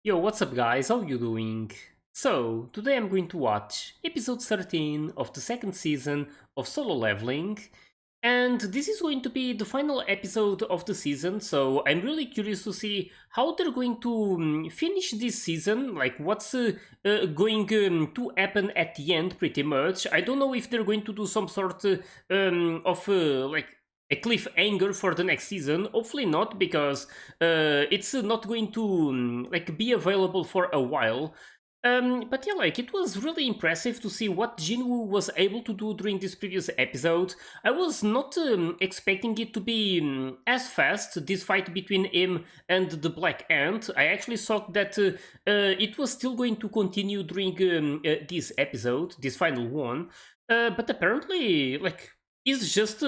Yo, what's up guys, how you doing? So, today I'm going to watch episode 13 of the second season of Solo Leveling, and this is going to be the final episode of the season, so I'm really curious to see how they're going to finish this season, like what's going to happen at the end pretty much. I don't know if they're going to do some sort of like a cliffhanger for the next season. Hopefully not, because it's not going to like be available for a while. But yeah, like it was really impressive to see what Jin-Woo was able to do during this previous episode. I was not expecting it to be as fast, this fight between him and the Black Ant. I actually thought that it was still going to continue during this episode, this final one. But apparently, like, it's just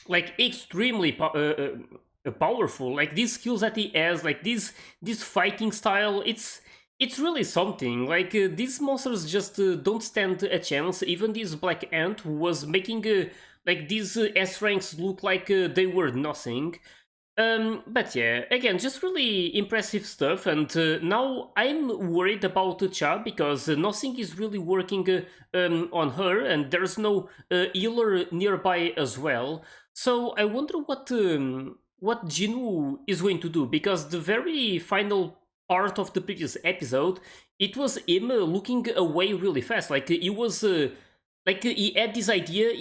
like extremely powerful. Like these skills that he has, like this fighting style, it's really something. Like these monsters just don't stand a chance. Even this Black Ant who was making like these S ranks look like they were nothing. But yeah, again, just really impressive stuff. And now I'm worried about Cha, because nothing is really working on her, and there's no healer nearby as well. So I wonder what Jinwoo is going to do, because the very final part of the previous episode, it was him looking away really fast. Like he was. Like he had this idea,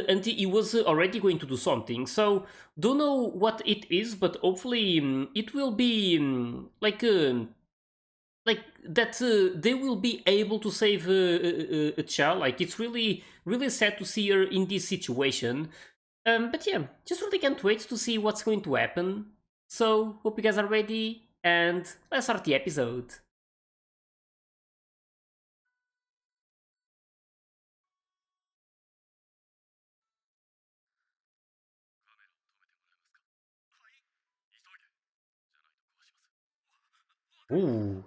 and he was already going to do something. So don't know what it is, but hopefully it will be like that they will be able to save a child. Like it's really sad to see her in this situation. But yeah, just really can't wait to see what's going to happen. So hope you guys are ready, and let's start the episode. Ooh,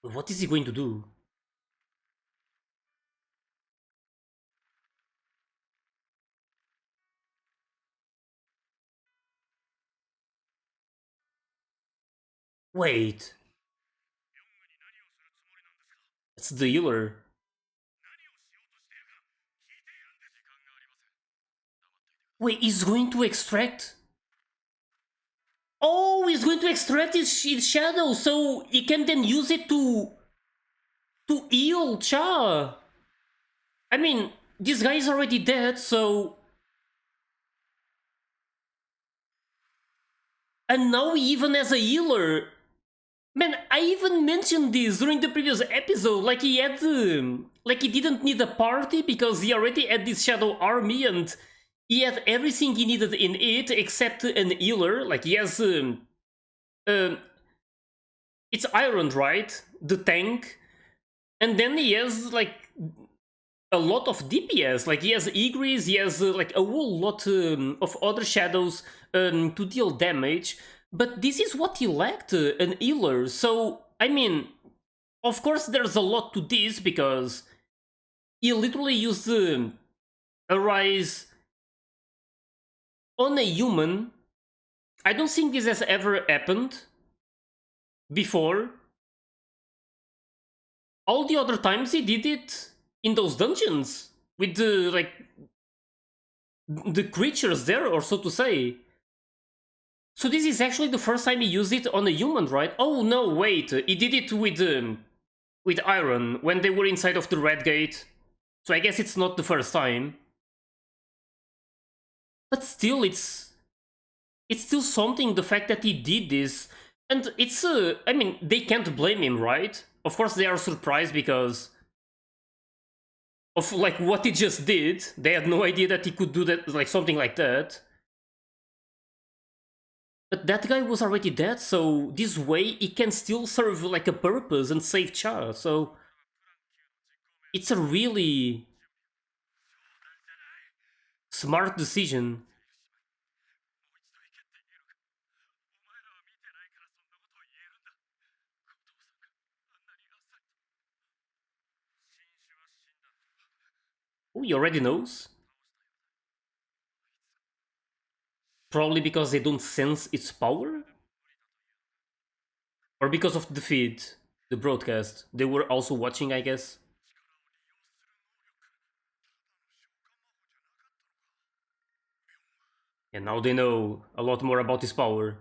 what is he going to do? Wait, it's the healer. Wait, he's going to extract. Oh, he's going to extract his shadow, so he can then use it to heal Cha. I mean, this guy is already dead, so, and now he even has a healer. Man, I even mentioned this during the previous episode. Like he had, like he didn't need a party because he already had this shadow army, and he had everything he needed in it except an healer. Like he has, um, it's Iron, right? The tank. And then he has like a lot of DPS. Like he has Igris, he has like a whole lot of other shadows to deal damage. But this is what he lacked, an healer. So I mean, of course, there's a lot to this, because he literally used a rise on a human. I don't think this has ever happened before. All the other times he did it in those dungeons with the like the creatures there, or so to say. So this is actually the first time he used it on a human, right? Oh no, wait, he did it with Iron when they were inside of the Red Gate. So I guess it's not the first time. But still, it's still something, the fact that he did this. And it's I mean, they can't blame him, right? Of course they are surprised because of like what he just did. They had no idea that he could do that, like something like that. But that guy was already dead, so this way he can still serve like a purpose and save Cha. So it's a really smart decision. Oh, he already knows. Probably because they don't sense its power. Or because of the feed, the broadcast. They were also watching, I guess. And now they know a lot more about his power.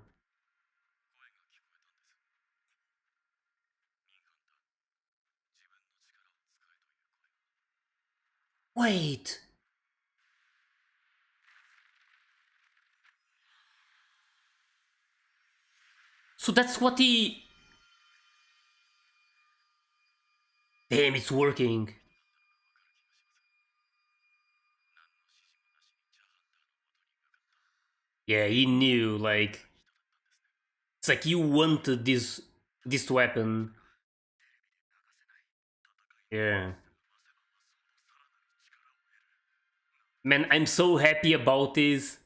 Wait! So that's what he... Damn, it's working. Yeah, he knew, like... It's like you wanted this to happen. Yeah. Man, I'm so happy about this.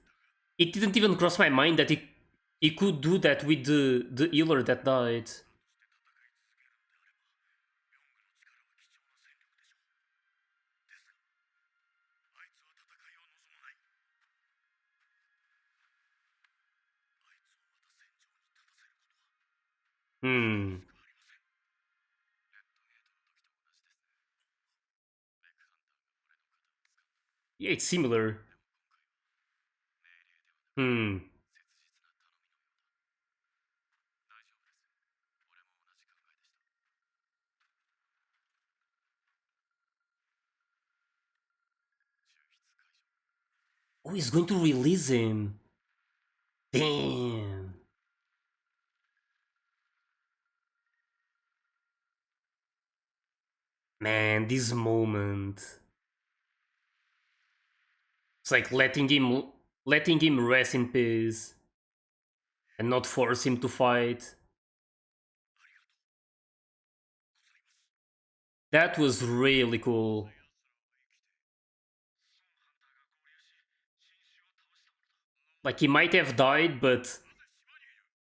It didn't even cross my mind that he could do that with the healer that died. Hmm. Yeah, it's similar. Hmm. Oh, he's going to release him. Damn. Man, this moment. It's like letting him rest in peace and not force him to fight. That was really cool. Like he might have died, but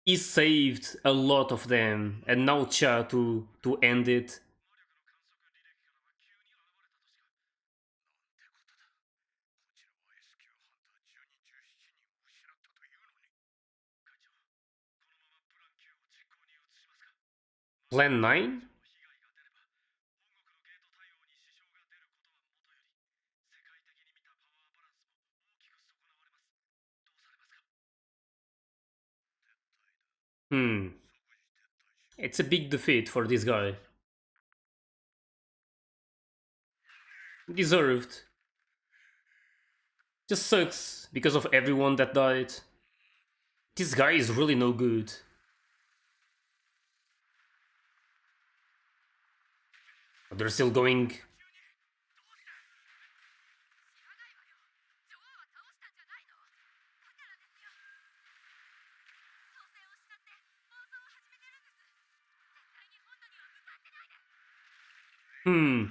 he saved a lot of them, and now Cha to end it. Plan 9? Hmm. It's a big defeat for this guy. Deserved. Just sucks because of everyone that died. This guy is really no good. But they're still going. Hmm.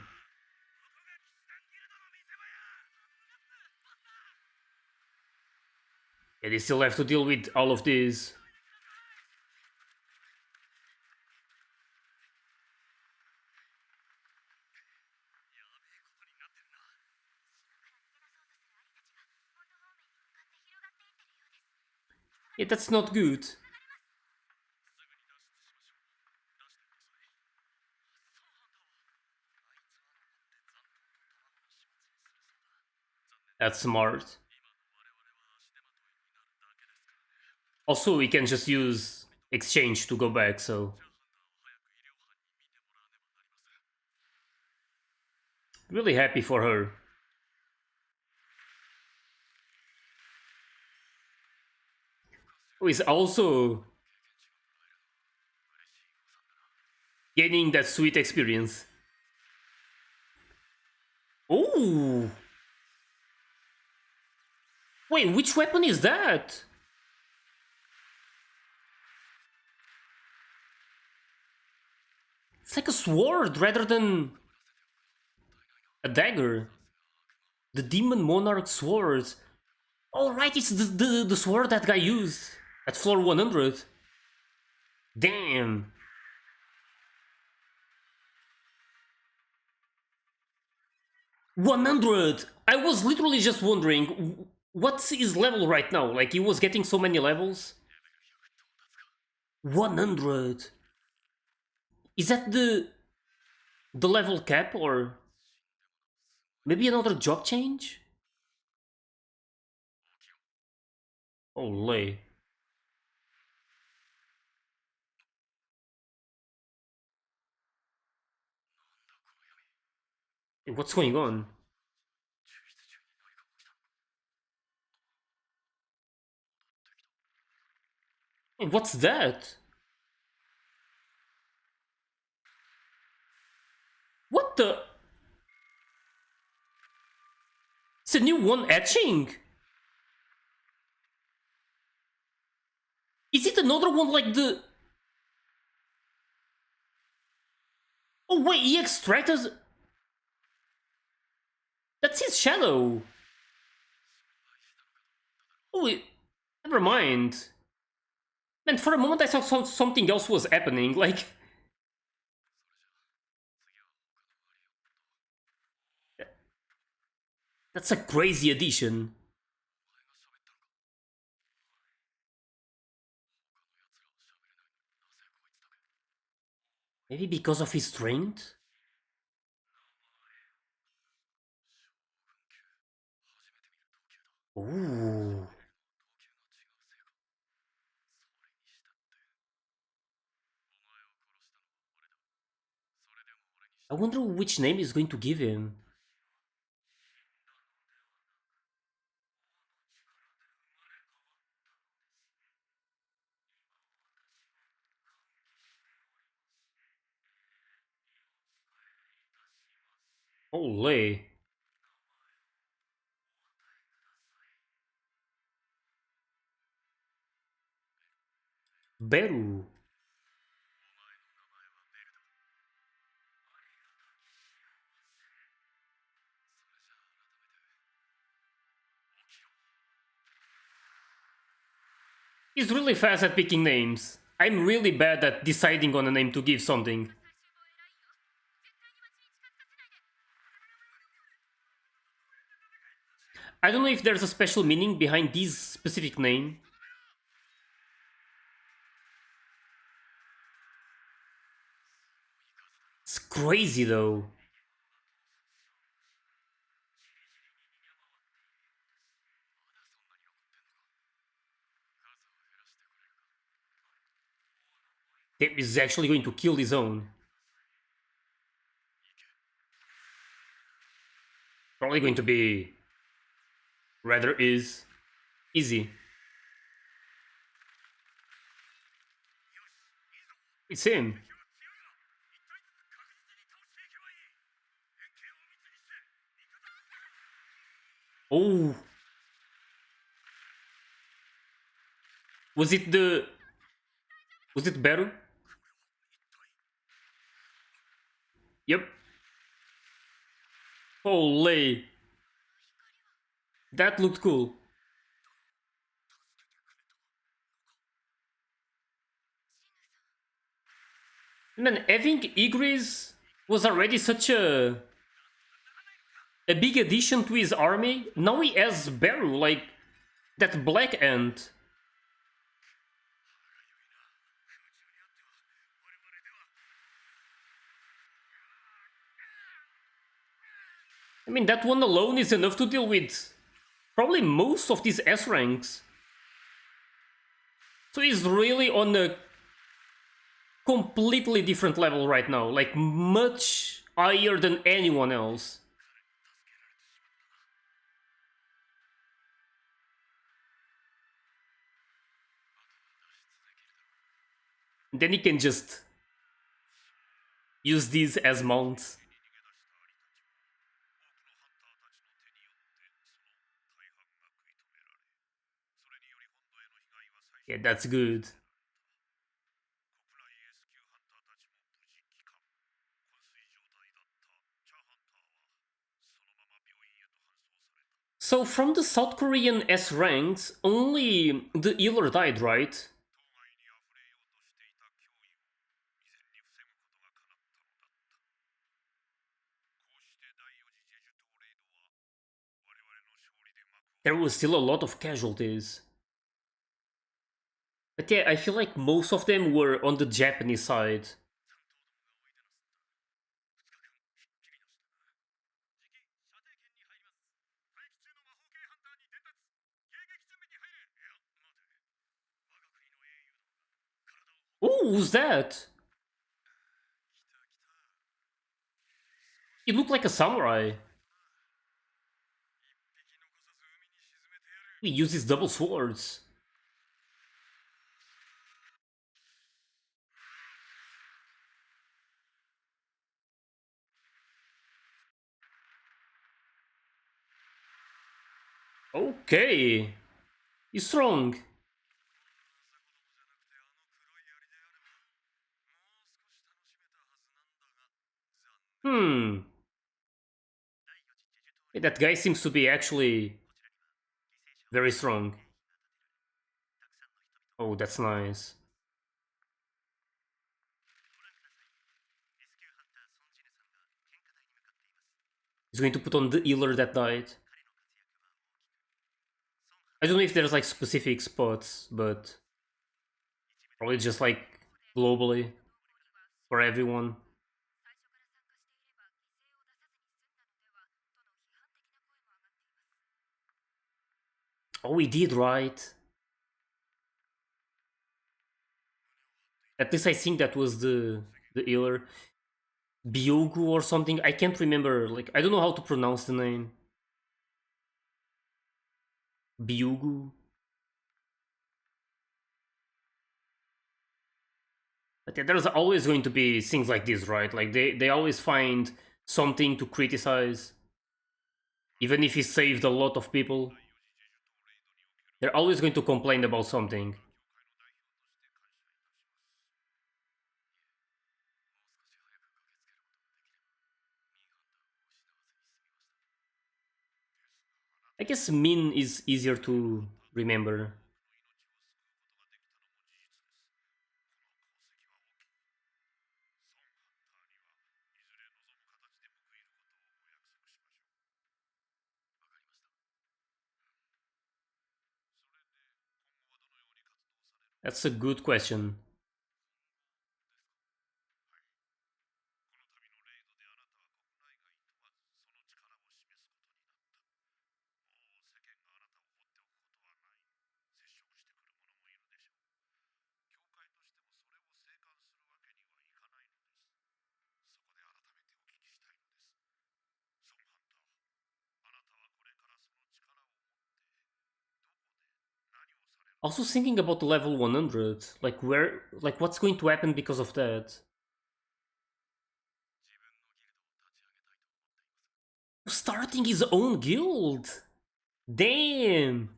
Yeah, they still have to deal with all of this. Yeah, that's not good. That's smart. Also, we can just use exchange to go back, so really happy for her. Who is also gaining that sweet experience. Oh! Wait, which weapon is that? It's like a sword rather than a dagger. The Demon Monarch sword. Oh, right, it's the sword that guy used at floor 100. Damn. 100! I was literally just wondering, what's his level right now? Like, he was getting so many levels. 100. Is that the level cap, or maybe another job change? Olay. What's going on? What's that? What the? It's a new one etching. Is it another one like the? Oh wait, he extracted. That's his shadow. Oh, never mind. Man, for a moment I thought something else was happening. Like, that's a crazy addition. Maybe because of his strength? Ooh. I wonder which name he's going to give him. Olay. Beru. He's really fast at picking names. I'm really bad at deciding on a name to give something. I don't know if there's a special meaning behind this specific name. It's crazy though. That is actually going to kill his own. Probably going to be rather easy. It's him. Oh, was it the? Was it Beru? Yep. Holy, that looked cool. Man, having Igris was already such a big addition to his army. Now he has Beru, like that black ant. I mean, that one alone is enough to deal with probably most of these S ranks. So he's really on a completely different level right now, like much higher than anyone else. Then he can just use these as mounts. Yeah, that's good. So from the South Korean S ranks, only the healer died, right? There was still a lot of casualties. But yeah, I feel like most of them were on the Japanese side. Oh, who's that? He looked like a samurai. He uses double swords. Okay. He's strong. Hmm. Hey, that guy seems to be actually very strong. Oh, that's nice. He's going to put on the healer that died. I don't know if there's like specific spots, but probably just like globally for everyone. Oh, we did, right? At least I think that was the healer. Byogu or something. I can't remember. Like, I don't know how to pronounce the name. Byogu. But yeah, there's always going to be things like this, right? Like they always find something to criticize. Even if he saved a lot of people, they're always going to complain about something. I guess Min is easier to remember. That's a good question. Also thinking about the level 100, like what's going to happen because of that? Starting his own guild. Damn.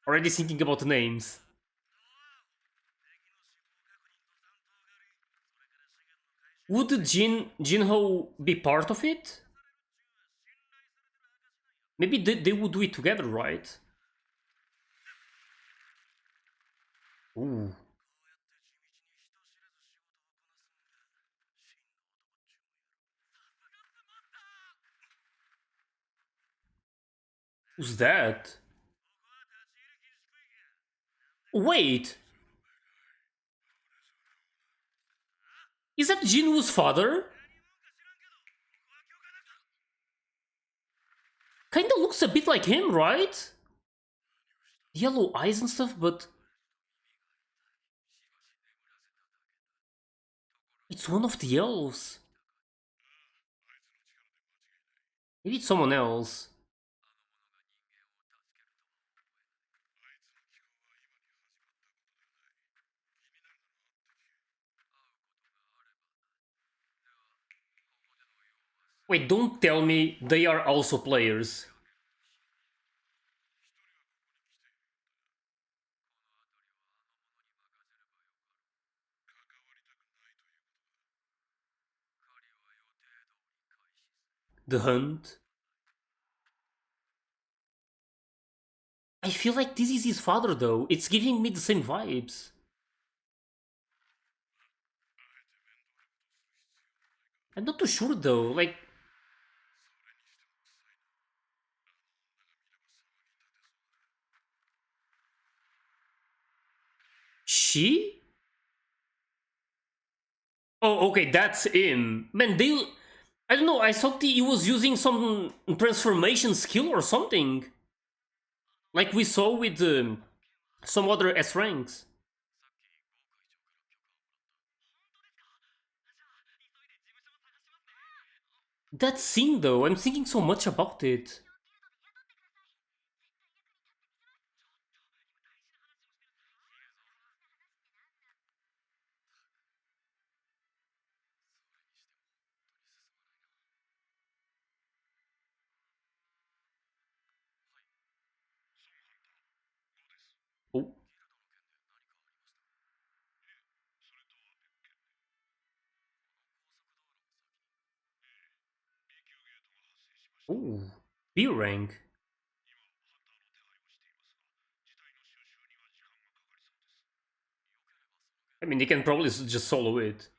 Already thinking about the names. Would Jin-Ho be part of it? Maybe they would do it together, right? Ooh. Who's that? Wait, is that Jin-Woo's father? Kinda looks a bit like him, right? Yellow eyes and stuff, but it's one of the elves. Maybe it's someone else. Wait, don't tell me they are also players. The Hunt. I feel like this is his father though. It's giving me the same vibes. I'm not too sure though. Like, she? Oh, okay, that's him. Man, they. I don't know. I thought he was using some transformation skill or something, like we saw with some other S ranks. That scene though, I'm thinking so much about it. Oh, oh, B rank. I mean, they can probably just solo it.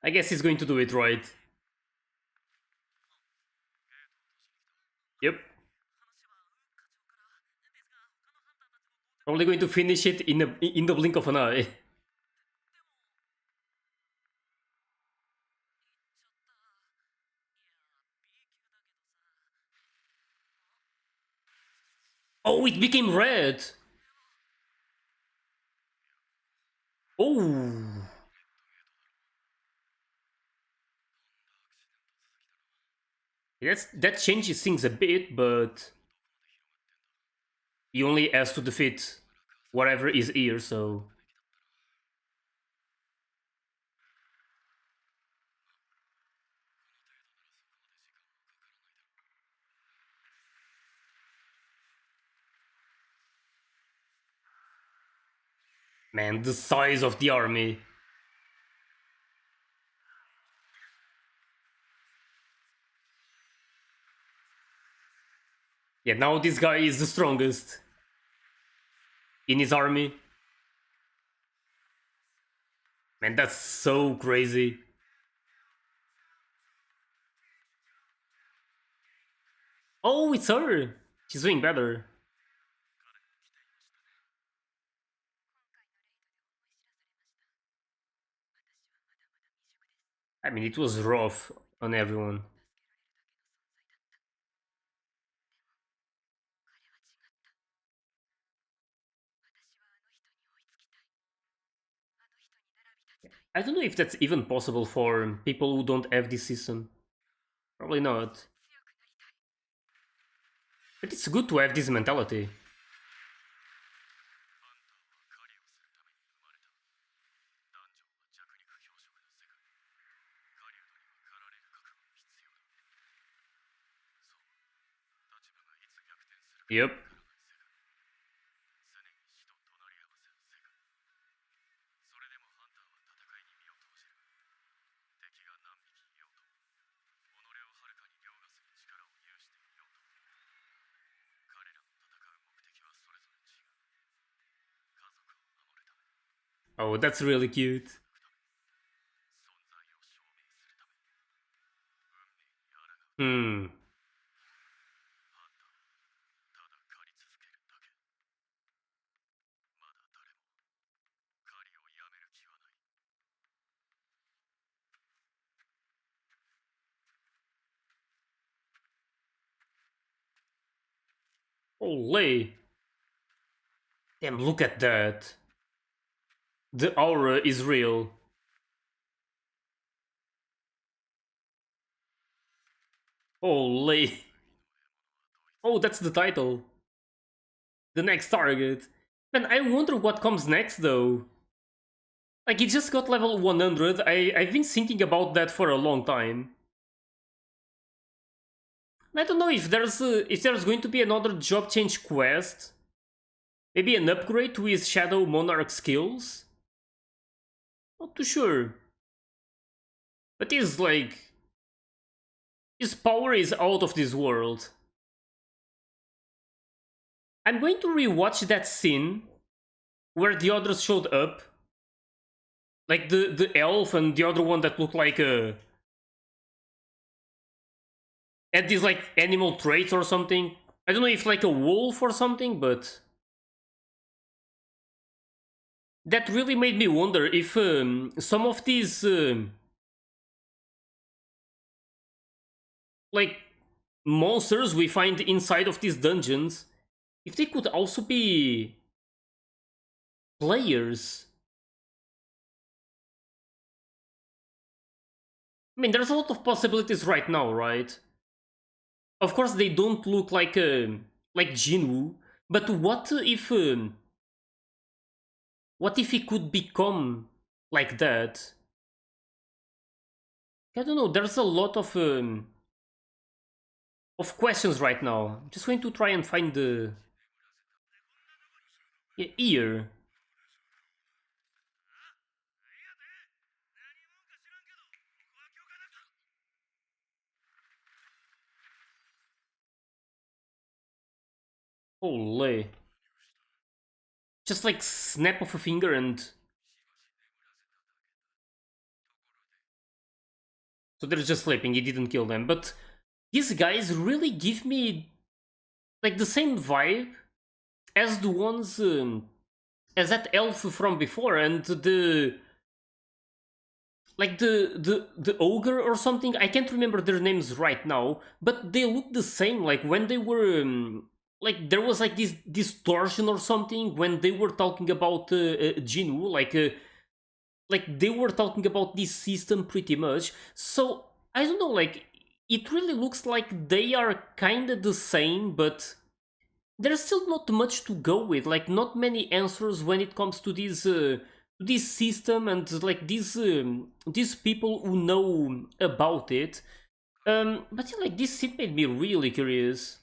I guess he's going to do it right. Yep. Probably going to finish it in the blink of an eye. Oh, it became red. Oh, that changes things a bit, but he only has to defeat whatever is here. So, man, the size of the army. Yeah, now this guy is the strongest in his army. Man, that's so crazy. Oh, it's her. She's doing better. I mean, it was rough on everyone. I don't know if that's even possible for people who don't have this system. Probably not. But it's good to have this mentality. Yep. Oh, that's really cute. Hmm. Holy. Damn, look at that. The aura is real. Holy. Oh, that's the title. The next target. Man, I wonder what comes next though. Like, it just got level 100. I've been thinking about that for a long time. I don't know if there's going to be another job change quest. Maybe an upgrade to his Shadow Monarch skills? Not too sure. But he's like... his power is out of this world. I'm going to rewatch that scene where the others showed up. Like the elf and the other one that looked like a... had these like animal traits or something. I don't know if like a wolf or something, but... that really made me wonder if some of these... like monsters we find inside of these dungeons, if they could also be players. I mean, there's a lot of possibilities right now, right? Of course, they don't look like Jin-Woo, but what if he could become like that? I don't know. There's a lot of questions right now. I'm just going to try and find the ear. Holy! Just like snap of a finger and so they're just sleeping. He didn't kill them, but these guys really give me like the same vibe as the ones as that elf from before and the like the ogre or something. I can't remember their names right now, but they look the same. Like when they were like there was like this distortion or something when they were talking about Jin-Woo, like they were talking about this system pretty much. So I don't know, like it really looks like they are kind of the same, but there's still not much to go with. Like not many answers when it comes to this system and like these people who know about it. But yeah, like this scene made me really curious.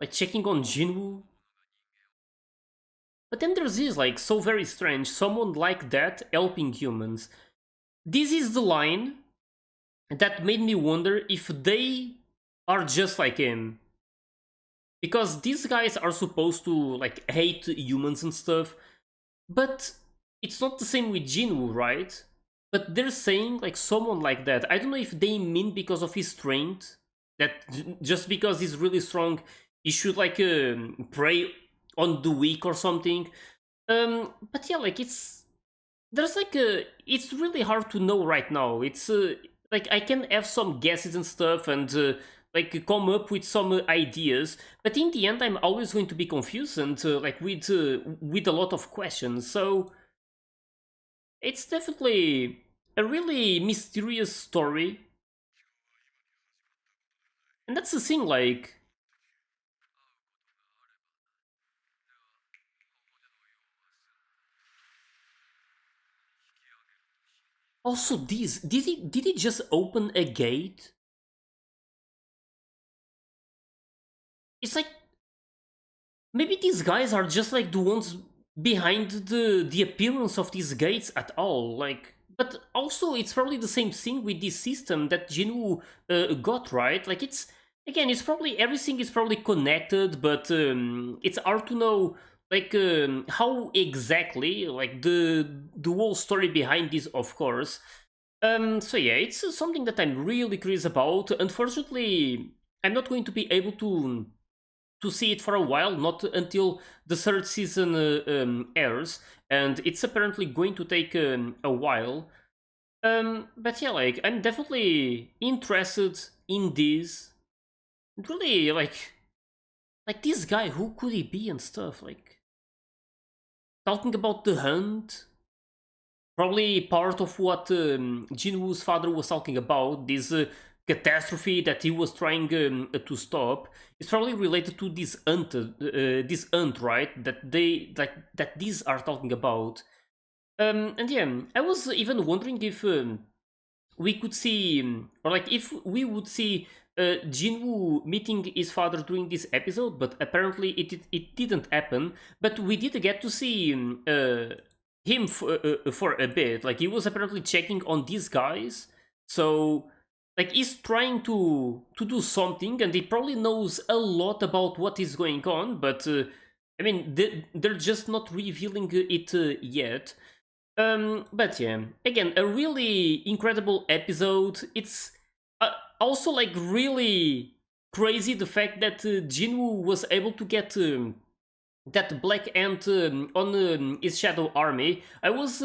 Like checking on Jinwoo. But then there's this like so very strange, someone like that helping humans. This is the line that made me wonder if they are just like him. Because these guys are supposed to like hate humans and stuff, but it's not the same with Jinwoo, right? But they're saying like someone like that. I don't know if they mean because of his strength, that just because he's really strong, he should like prey on the weak or something. But yeah, like there's like it's really hard to know right now. It's like I can have some guesses and stuff and like come up with some ideas, but in the end I'm always going to be confused and like with a lot of questions. So it's definitely a really mysterious story, and that's the thing. Like also, this did he just open a gate? It's like maybe these guys are just like the ones behind the appearance of these gates at all. Like, but also it's probably the same thing with this system that Jinwoo got, right. Like it's again, it's probably everything is probably connected, but it's hard to know like how exactly like the whole story behind this, of course. So yeah, it's something that I'm really curious about. Unfortunately, I'm not going to be able to see it for a while, not until the third season airs, and it's apparently going to take a while. But yeah, like I'm definitely interested in this. Really, like this guy, who could he be and stuff? Like talking about the hunt, probably part of what Jinwoo's father was talking about. This catastrophe that he was trying to stop is probably related to this ant, right? That these are talking about. And yeah, I was even wondering if we could see, or like if we would see Jinwoo meeting his father during this episode, but apparently it didn't happen. But we did get to see him for a bit. Like he was apparently checking on these guys, so like he's trying to do something, and he probably knows a lot about what is going on. But I mean, they're just not revealing it yet. But yeah, again, a really incredible episode. It's also like really crazy the fact that Jinwoo was able to get that black ant on his shadow army. I was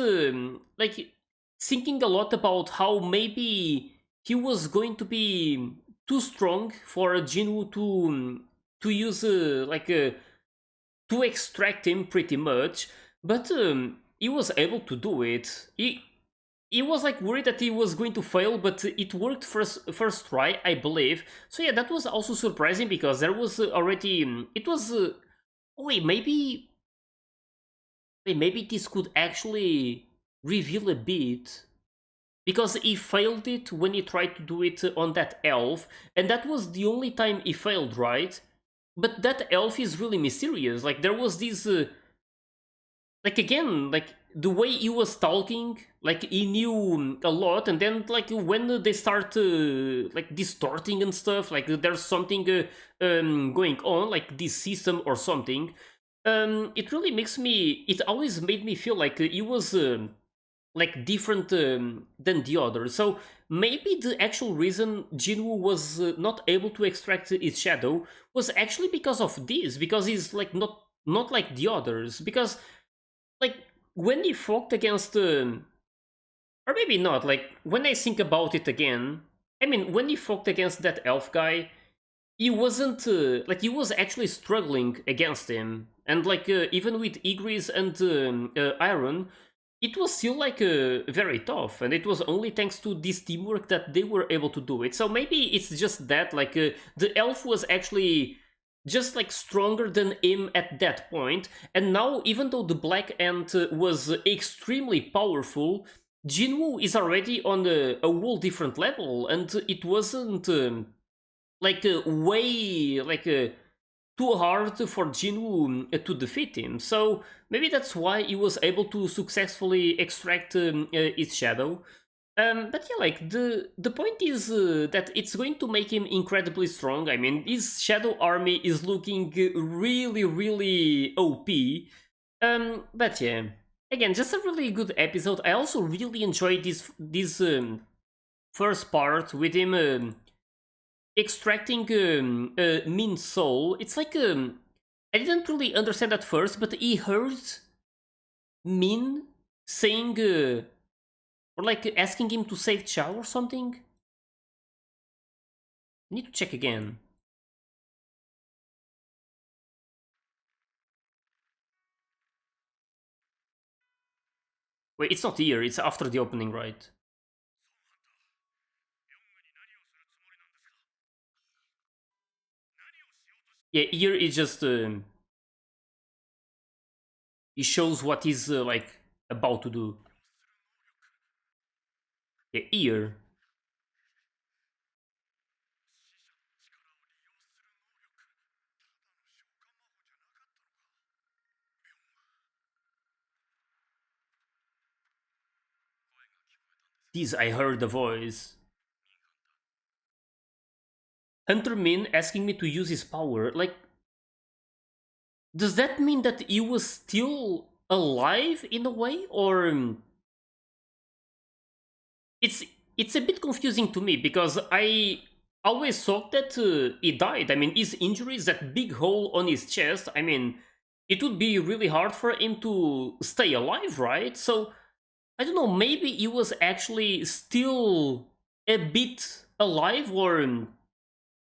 like thinking a lot about how maybe he was going to be too strong for Jinwoo to use like to extract him pretty much, but he was able to do it. He was like worried that he was going to fail, but it worked first try, I believe. So yeah, that was also surprising because there was already it was wait, maybe this could actually reveal a bit, because he failed it when he tried to do it on that elf, and that was the only time he failed, right? But that elf is really mysterious. Like there was this like again, like the way he was talking, like he knew a lot, and then like when they start like distorting and stuff, like there's something going on, like this system or something. It really makes me, it always made me feel like he was like different than the others. So maybe the actual reason Jinwoo was not able to extract his shadow was actually because of this, because he's like not like the others. Because like when he fought against, or maybe not. Like when I think about it again, I mean when he fought against that elf guy, he wasn't like he was actually struggling against him, and like even with Igris and Iron, it was still like very tough, and it was only thanks to this teamwork that they were able to do it. So maybe it's just that like the elf was actually just like stronger than him at that point, and now even though the black ant was extremely powerful, Jinwoo is already on a whole different level, and it wasn't like way like too hard for Jin-Woo to defeat him. So maybe that's why he was able to successfully extract his shadow. But yeah, like the point is that it's going to make him incredibly strong. I mean, his shadow army is looking really OP. But yeah, again, just a really good episode. I also really enjoyed this first part with him extracting Min's soul. It's like I didn't really understand at first, but he heard Min saying or like asking him to save Chao or something. I need to check again. Wait, it's not here. It's after the opening, right? Yeah, here it just he shows what he's like about to do. Yeah, here. This I heard the voice. Hunter Min asking me to use his power. Like, does that mean that he was still alive in a way, or it's it's a bit confusing to me because I always thought that he died. I mean, his injuries, that big hole on his chest. I mean, it would be really hard for him to stay alive, right? So I don't know. Maybe he was actually still a bit alive, or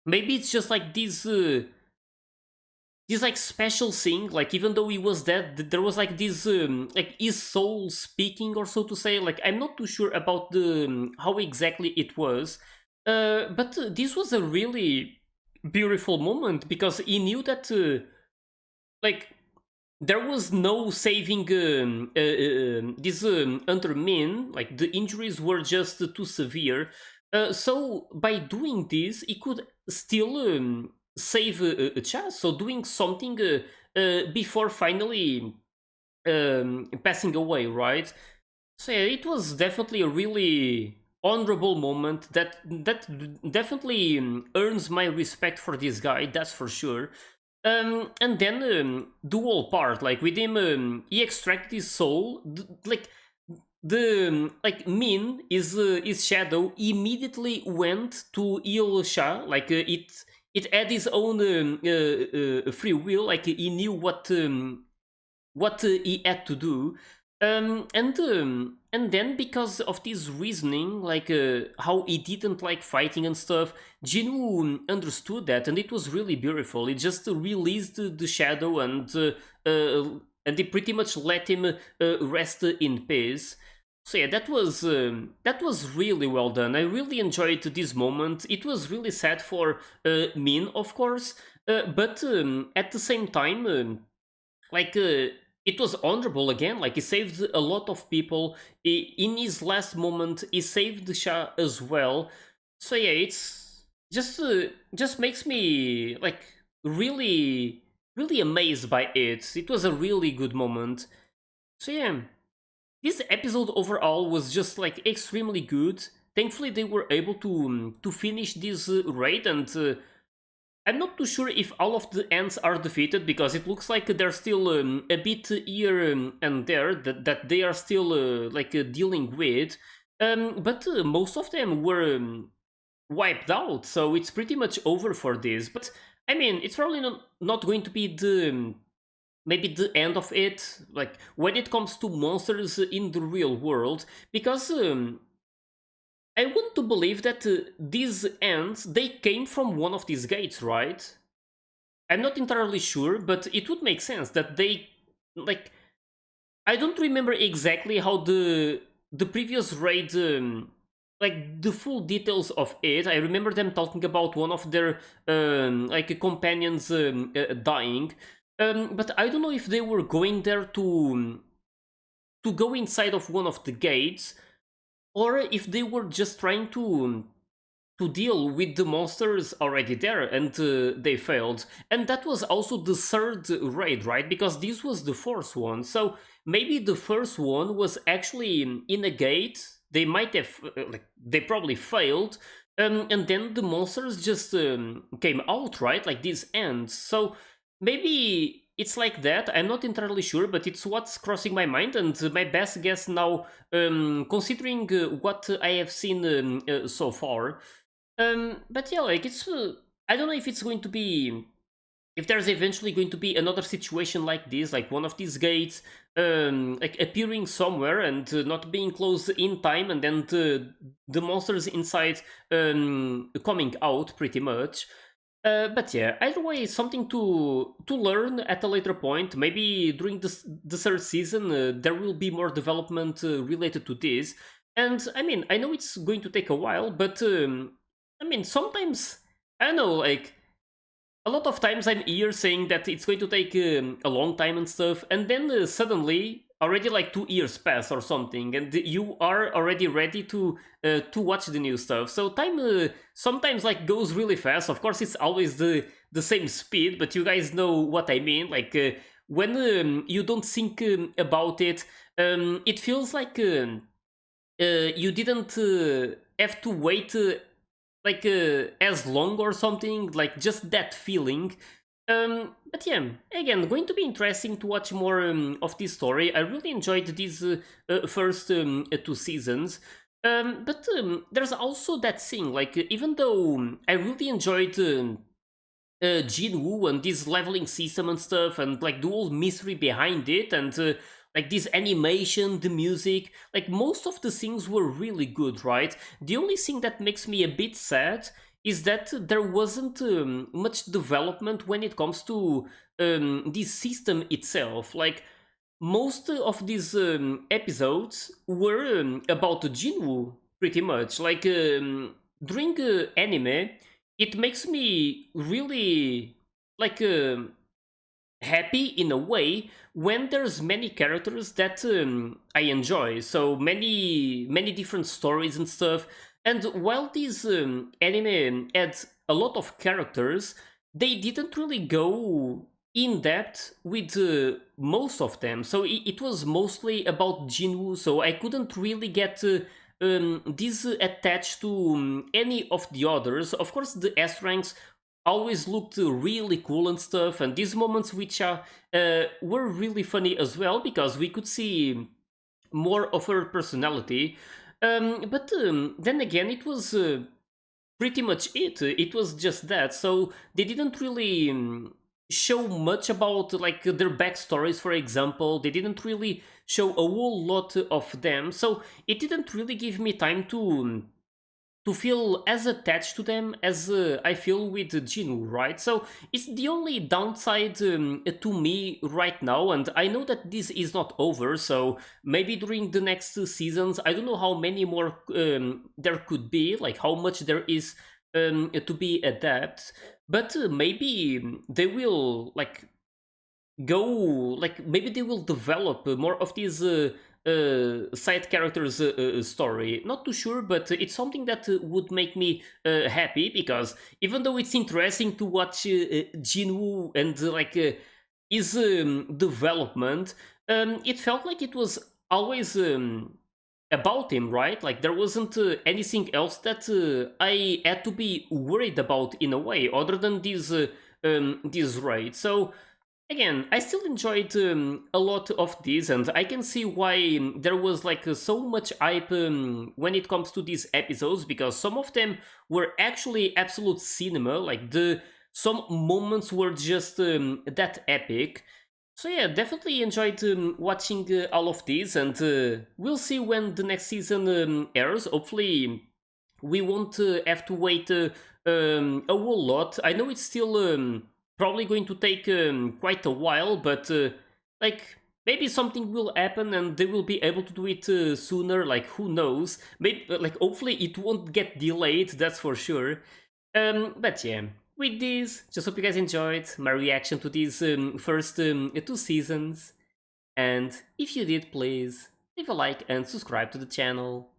maybe it's just like this like special thing, like even though he was dead, there was like this like his soul speaking, or so to say. Like I'm not too sure about the how exactly it was, but this was a really beautiful moment because he knew that like there was no saving this under Min. Like the injuries were just too severe, so by doing this he could still save a chance, so doing something before finally passing away, right? So yeah, it was definitely a really honorable moment that definitely earns my respect for this guy, that's for sure. And then the whole part, like with him, he extracted his soul, like the like Min is his shadow immediately went to heal Sha, like it had his own free will, like he knew what he had to do, and and then because of this reasoning, how he didn't like fighting and stuff, Jin-Woo understood that, and it was really beautiful. It just released the shadow, and they pretty much let him rest in peace. So yeah, that was really well done. I really enjoyed this moment. It was really sad for Min, of course, but at the same time, like it was honorable again. Like he saved a lot of people. In his last moment, he saved Shah as well. So yeah, it's just makes me like really really amazed by it. It was a really good moment. So yeah, this episode overall was just like extremely good. Thankfully, they were able to finish this raid, and I'm not too sure if all of the ants are defeated because it looks like there's still a bit here and there that they are still dealing with. But most of them were wiped out, so it's pretty much over for this. But I mean, it's probably not going to be the maybe the end of it, like when it comes to monsters in the real world, because I want to believe that these ants they came from one of these gates, right? I'm not entirely sure, but it would make sense that they like I don't remember exactly how the previous raid like the full details of it. I remember them talking about one of their companions dying, but I don't know if they were going there to go inside of one of the gates, or if they were just trying to deal with the monsters already there and they failed. And that was also the third raid, right? Because this was the fourth one. So maybe the first one was actually in a gate. They might have they probably failed, and then the monsters just came out, right? Like these ends. So maybe it's like that. I'm not entirely sure, but it's what's crossing my mind, and my best guess now, considering what I have seen so far. But yeah, like it's. I don't know if it's going to be. If there's eventually going to be another situation like this, like one of these gates, like appearing somewhere and not being closed in time, and then the monsters inside coming out, pretty much. But yeah, either way, something to learn at a later point. Maybe during the third season, there will be more development related to this. And I mean, I know it's going to take a while, but I mean, sometimes I don't know, like a lot of times I'm here saying that it's going to take a long time and stuff, and then suddenly already like 2 years pass or something, and you are already ready to watch the new stuff. So time sometimes like goes really fast. Of course, it's always the same speed, but you guys know what I mean. Like when you don't think about it, it feels like you didn't have to wait. As long or something, like just that feeling. But yeah, again, going to be interesting to watch more of this story. I really enjoyed these first two seasons. But there's also that thing, like even though I really enjoyed Jin-Woo and this leveling system and stuff, and like the whole mystery behind it, and like this animation, the music, like most of the things were really good, right? The only thing that makes me a bit sad is that there wasn't much development when it comes to this system itself. Like most of these episodes were about Jinwoo, pretty much. Like during anime, it makes me really like happy in a way when there's many characters that I enjoy. So many different stories and stuff. And while these anime had a lot of characters, they didn't really go in depth with most of them. So it was mostly about Jinwoo. So I couldn't really get this attached to any of the others. Of course, the S ranks always looked really cool and stuff, and these moments which were really funny as well because we could see more of her personality. But then again, it was pretty much it. It was just that. So they didn't really show much about like their backstories. For example, they didn't really show a whole lot of them, so it didn't really give me time to feel as attached to them as I feel with Jin-Woo, right? So it's the only downside to me right now, and I know that this is not over. So maybe during the next seasons, I don't know how many more there could be, like how much there is to be adapt, but maybe they will like go like maybe they will develop more of these side characters story. Not too sure, but it's something that would make me happy, because even though it's interesting to watch Jinwoo and his development, it felt like it was always about him, right? Like there wasn't anything else that I had to be worried about in a way, other than this raid. So again, I still enjoyed a lot of these, and I can see why there was like so much hype when it comes to these episodes, because some of them were actually absolute cinema. Like the some moments were just that epic. So yeah, definitely enjoyed watching all of these, and we'll see when the next season airs. Hopefully, we won't have to wait a whole lot. I know it's still probably going to take quite a while, but like maybe something will happen and they will be able to do it sooner. Like who knows? Maybe like hopefully it won't get delayed. That's for sure. But yeah. With this, just hope you guys enjoyed my reaction to these first two seasons. And if you did, please leave a like and subscribe to the channel.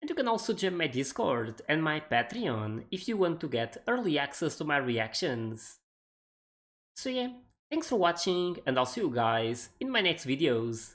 And you can also join my Discord and my Patreon if you want to get early access to my reactions. So yeah, thanks for watching, and I'll see you guys in my next videos.